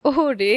ওরে,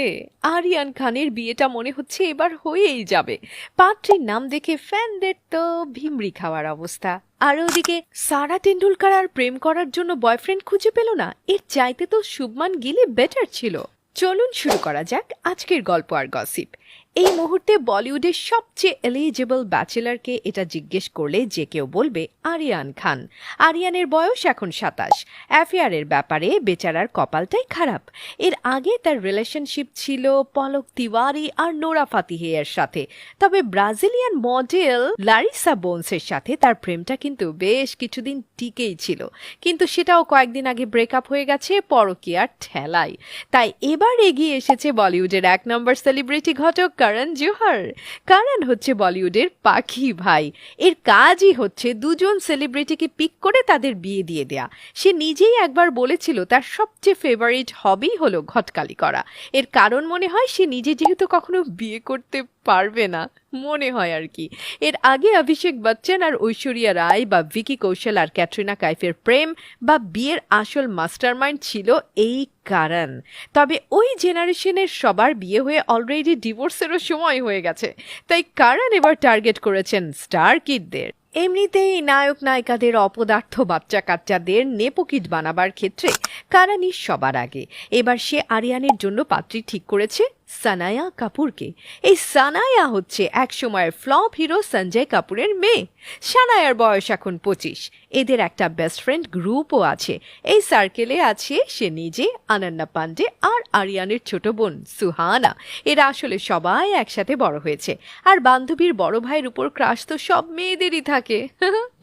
আরিয়ান খানের বিয়েটা মনে হচ্ছে এবার হয়েই যাবে। পাত্রীর নাম দেখে ফ্যানদের তো ভিমরি খাওয়ার অবস্থা। আর ওদিকে সারা টেন্ডুলকার আর প্রেম করার জন্য বয়ফ্রেন্ড খুঁজে পেল না, এর চাইতে তো শুভমান গিলে বেটার ছিল। চলুন শুরু করা যাক আজকের গল্প আর গসিপ। এই মুহূর্তে বলিউডের সবচেয়ে এলিজিবল ব্যাচেলারকে এটা জিজ্ঞেস করলে যে কেউ বলবে আরিয়ান খান। আরিয়ানের বয়স এখন 27। অ্যাফেয়ারের ব্যাপারে বেচারার কপালটাই খারাপ। এর আগে তার রিলেশনশিপ ছিল পলক তিওয়ারি আর নোরা ফাতিহের সাথে। তবে ব্রাজিলিয়ান মডেল লারিসা বোনসের সাথে তার প্রেমটা কিন্তু বেশ কিছুদিন টিকেই ছিল, কিন্তু সেটাও কয়েকদিন আগে ব্রেকআপ হয়ে গেছে পরকীয়ার ঠেলায়। তাই এবার এগিয়ে এসেছে বলিউডের 1 নম্বর সেলিব্রিটি ঘটক করণ জোহর। করণ হচ্ছে বলিউডের পাখি ভাই। এর কাজই হচ্ছে দুজন সেলিব্রিটিকে পিক করে তাদের বিয়ে দিয়ে দেয়া। সে নিজেই একবার বলেছিল তার সবচেয়ে ফেভারিট হবি হলো ঘটকালি করা। এর কারণ মনে হয় সে নিজে যেহেতু কখনো বিয়ে করতে পারবে না, মনে হয় আর কি। এর আগে অভিষেক বচ্চন আর ঐশ্বরিয়া রায় বা ভিকি কৌশল আর ক্যাটরিনা কাইফের প্রেম বা বিয়ের আসল মাস্টারমাইন্ড ছিল এই করণ। তবে ওই জেনারেশনের সবার বিয়ে হয়ে অলরেডি ডিভোর্সেরও সময় হয়ে গেছে। তাই করণ এবার টার্গেট করেছেন স্টার কিডদের। এমনিতেই নায়ক নায়িকাদের অপদার্থ বাচ্চা কাচ্চাদের নেপোকিট বানাবার ক্ষেত্রে করণই সবার আগে। এবার সে আরিয়ানের জন্য পাত্রী ঠিক করেছে সানায়া কাপুরকে। এই সানায়া হচ্ছে এক সময়ের ফ্লপ হিরো সঞ্জয় কাপুরের মেয়ে। সানায়ার বয়স এখন 25। এদের একটা বেস্ট ফ্রেন্ড গ্রুপও আছে। এই সার্কেলে আছে সে নিজে, অনন্যা পান্ডে আর আরিয়ানের ছোট বোন সুহানা। এরা আসলে সবাই একসাথে বড় হয়েছে। আর বান্ধবীর বড় ভাইয়ের উপর ক্রাশ তো সব মেয়েদেরই থাকে।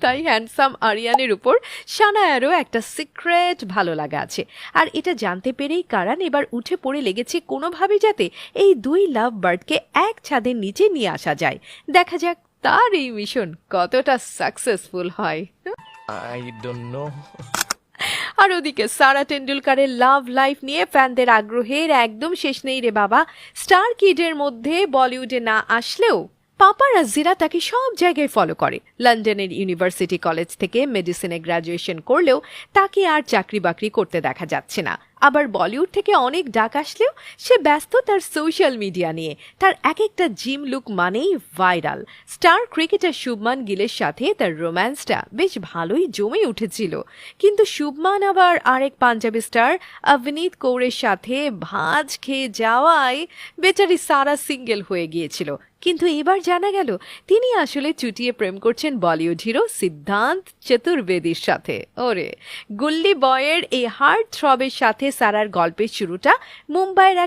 তাই হ্যান্ডসাম আরিয়ানের উপর সানায়ারও একটা সিক্রেট ভালো লাগা আছে। আর এটা জানতে পেরেই করণ এবার উঠে পড়ে লেগেছে কোনোভাবে যাতে এই দুই লাভ বার্ডকে এক ছাদের নিচে নিয়ে আসা যায়। দেখা যাক তার এই মিশন কতটা সাকসেসফুল হয়। I don't know. আর ওদিকে সারা টেন্ডুলকারের লাভ লাইফ নিয়ে ফ্যানদের আগ্রহের একদম শেষ নেই রে বাবা। স্টার কিডের মধ্যে বলিউডে না আসলেও পাপারাজ্জিরা তাকে সব জায়গায় ফলো করে। লন্ডনের ইউনিভার্সিটি কলেজ থেকে মেডিসিনে গ্র্যাজুয়েশন করলেও তাকে আর চাকরি বাকরি করতে দেখা যাচ্ছে না। আবার বলিউড থেকে অনেক ডাক আসলেও সে ব্যস্ত তার সোশ্যাল মিডিয়া নিয়ে। তার এক একটা জিম লুক মানেই ভাইরাল। স্টার ক্রিকেটার শুভমান গিলের সাথে তার রোম্যান্সটা বেশ ভালোই জমে উঠেছিল, কিন্তু শুভমান আবার আরেক পাঞ্জাবি স্টার অভিনীত কৌরের সাথে ভাঁজ খেয়ে যাওয়ায় বেচারি সারা সিঙ্গেল হয়ে গিয়েছিল। কিন্তু এবার জানা গেল তিনি আসলে চুটিয়ে প্রেম করছেন বলিউড হিরো সিদ্ধান্ত চতুর্বেদীর সাথে। ওরে, গুল্লি বয়ের এই হার্ট থ্রবের সাথে সারার গল্পের শুরুটা মুম্বাইয়ের এক